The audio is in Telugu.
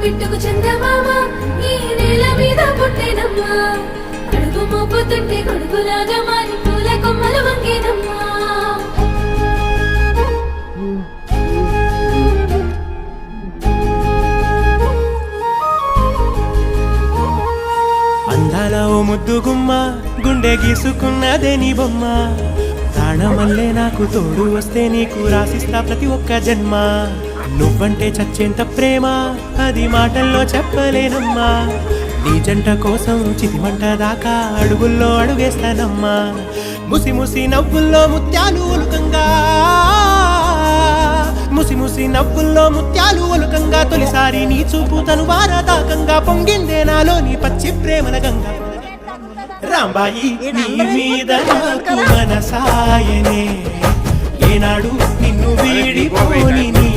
బిట్టుకు చందమామ ఈ నేల మీద పుట్టేనమ్మా అడుగు మోపుతుంటే కొడుకులాగా మారి పూల కొమ్మలు వంగేనమ్మా అందాల ఓ ముద్దు గుమ్మ గుండె గీసుకున్నదే నీ బొమ్మ ప్రాణమల్లే నాకు తోడు వస్తే నీకు రాసిస్తా ప్రతి ఒక్క జన్మ నువ్వంటే చచ్చేంత ప్రేమ అది మాటల్లో చెప్పలేనమ్మా నీ జంట కోసం చితిమంట దాకా అడుగుల్లో అడుగేస్తానమ్మా ముసి ముసి నవ్వుల్లో ముత్యాలు ఒలుకంగా ముసి ముసి నవ్వుల్లో ముత్యాలు ఒలుకంగా తొలిసారి నీ చూపు తను వారదాకంగా పొంగిందే నాలో నీ పచ్చి ప్రేమల గంగా రాంబాయి నీ మీద నాకు మనసాయనే ఏనాడు నిన్ను వీడిపోని నీ